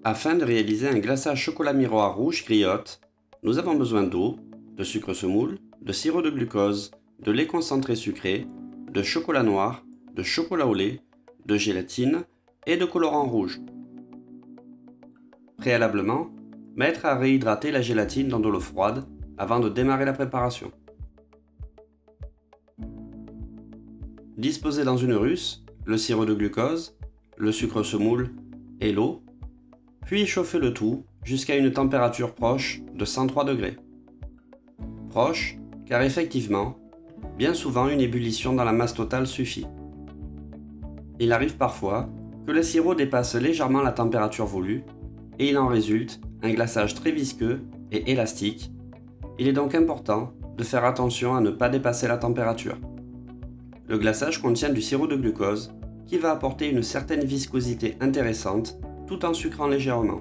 Afin de réaliser un glaçage chocolat miroir rouge griotte, nous avons besoin d'eau, de sucre semoule, de sirop de glucose, de lait concentré sucré, de chocolat noir, de chocolat au lait, de gélatine et de colorant rouge. Préalablement, mettre à réhydrater la gélatine dans de l'eau froide avant de démarrer la préparation. Disposez dans une russe le sirop de glucose, le sucre semoule et l'eau, puis chauffez le tout jusqu'à une température proche de 103 degrés. Proche, car effectivement, bien souvent une ébullition dans la masse totale suffit. Il arrive parfois que le sirop dépasse légèrement la température voulue et il en résulte un glaçage très visqueux et élastique. Il est donc important de faire attention à ne pas dépasser la température. Le glaçage contient du sirop de glucose qui va apporter une certaine viscosité intéressante tout en sucrant légèrement.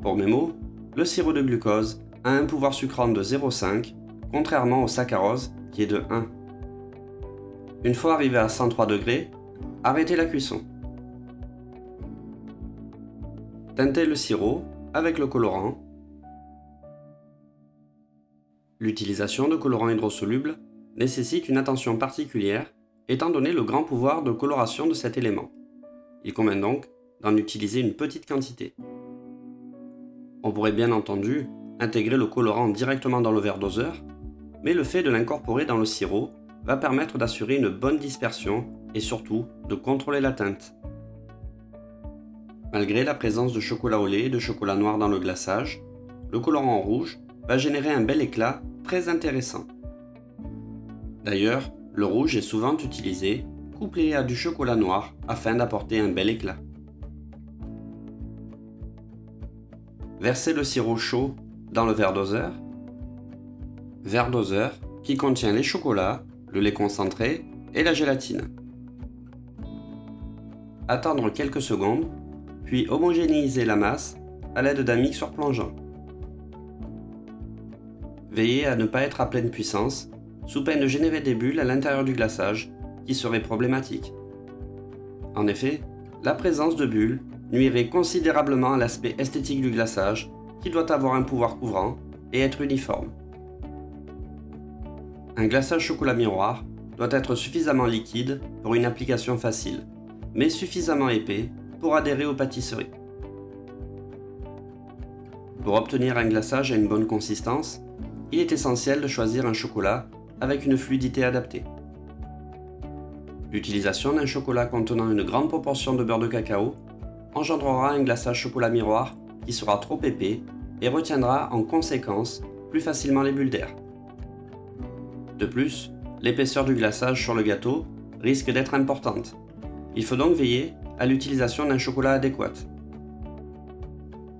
Pour mémo, le sirop de glucose a un pouvoir sucrant de 0,5 contrairement au saccharose qui est de 1. Une fois arrivé à 103 degrés, arrêtez la cuisson. Teintez le sirop avec le colorant. L'utilisation de colorants hydrosolubles nécessite une attention particulière étant donné le grand pouvoir de coloration de cet élément. Il convient donc d'en utiliser une petite quantité. On pourrait bien entendu intégrer le colorant directement dans le verre doseur, mais le fait de l'incorporer dans le sirop va permettre d'assurer une bonne dispersion et surtout de contrôler la teinte. Malgré la présence de chocolat au lait et de chocolat noir dans le glaçage, le colorant rouge va générer un bel éclat très intéressant. D'ailleurs, le rouge est souvent utilisé couplé à du chocolat noir afin d'apporter un bel éclat. Versez le sirop chaud dans le verre doseur. Verre doseur qui contient les chocolats, le lait concentré et la gélatine. Attendre quelques secondes, puis homogénéiser la masse à l'aide d'un mixeur plongeant. Veillez à ne pas être à pleine puissance, sous peine de générer des bulles à l'intérieur du glaçage, qui seraient problématiques. En effet, la présence de bulles nuirait considérablement à l'aspect esthétique du glaçage, qui doit avoir un pouvoir couvrant et être uniforme. Un glaçage chocolat miroir doit être suffisamment liquide pour une application facile, mais suffisamment épais pour adhérer aux pâtisseries. Pour obtenir un glaçage à une bonne consistance, il est essentiel de choisir un chocolat avec une fluidité adaptée. L'utilisation d'un chocolat contenant une grande proportion de beurre de cacao engendrera un glaçage chocolat miroir qui sera trop épais et retiendra en conséquence plus facilement les bulles d'air. De plus, l'épaisseur du glaçage sur le gâteau risque d'être importante. Il faut donc veiller à l'utilisation d'un chocolat adéquat.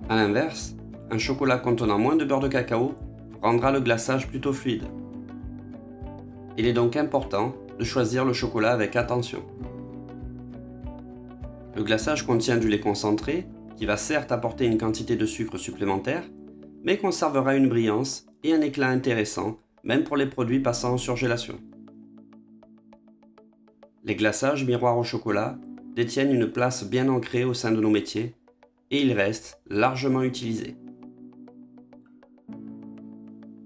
A l'inverse, un chocolat contenant moins de beurre de cacao rendra le glaçage plutôt fluide. Il est donc important de choisir le chocolat avec attention. Le glaçage contient du lait concentré, qui va certes apporter une quantité de sucre supplémentaire, mais conservera une brillance et un éclat intéressant, même pour les produits passant en surgélation. Les glaçages miroirs au chocolat détiennent une place bien ancrée au sein de nos métiers, et ils restent largement utilisés.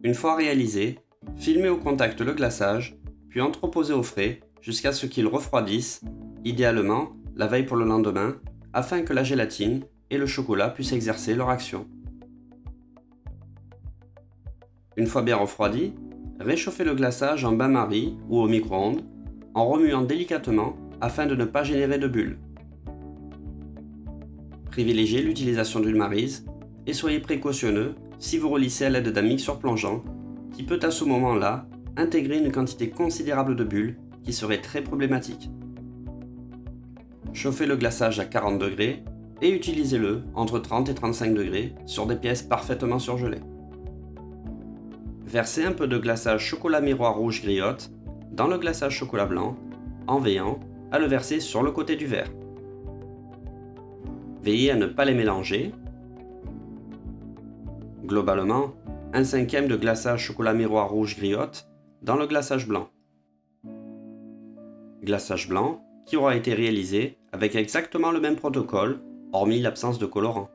Une fois réalisé, filmez au contact le glaçage, puis entreposez au frais jusqu'à ce qu'il refroidisse, idéalement la veille pour le lendemain, afin que la gélatine et le chocolat puissent exercer leur action. Une fois bien refroidi, réchauffez le glaçage en bain-marie ou au micro-ondes, en remuant délicatement afin de ne pas générer de bulles. Privilégiez l'utilisation d'une maryse et soyez précautionneux si vous relissez à l'aide d'un mixeur plongeant qui peut à ce moment-là intégrer une quantité considérable de bulles qui serait très problématique. Chauffez le glaçage à 40 degrés et utilisez-le entre 30 et 35 degrés sur des pièces parfaitement surgelées. Versez un peu de glaçage chocolat miroir rouge griotte dans le glaçage chocolat blanc en veillant à le verser sur le côté du verre. Veillez à ne pas les mélanger. Globalement, 1/5 de glaçage chocolat miroir rouge griotte dans le glaçage blanc. Glaçage blanc qui aura été réalisé avec exactement le même protocole, hormis l'absence de colorant.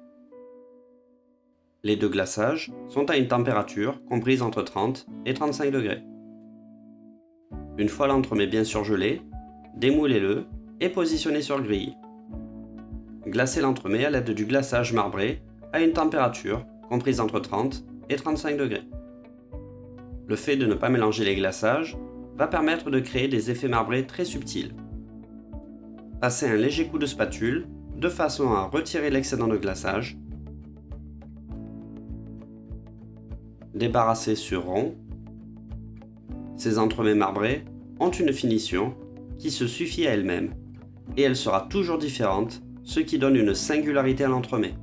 Les deux glaçages sont à une température comprise entre 30 et 35 degrés. Une fois l'entremet bien surgelé, démoulez-le et positionnez sur le grille. Glacez l'entremet à l'aide du glaçage marbré à une température comprise entre 30 et 35 degrés. Le fait de ne pas mélanger les glaçages va permettre de créer des effets marbrés très subtils. Passez un léger coup de spatule de façon à retirer l'excédent de glaçage. Débarrassez sur rond. Ces entremets marbrés ont une finition qui se suffit à elle-même et elle sera toujours différente, ce qui donne une singularité à l'entremet.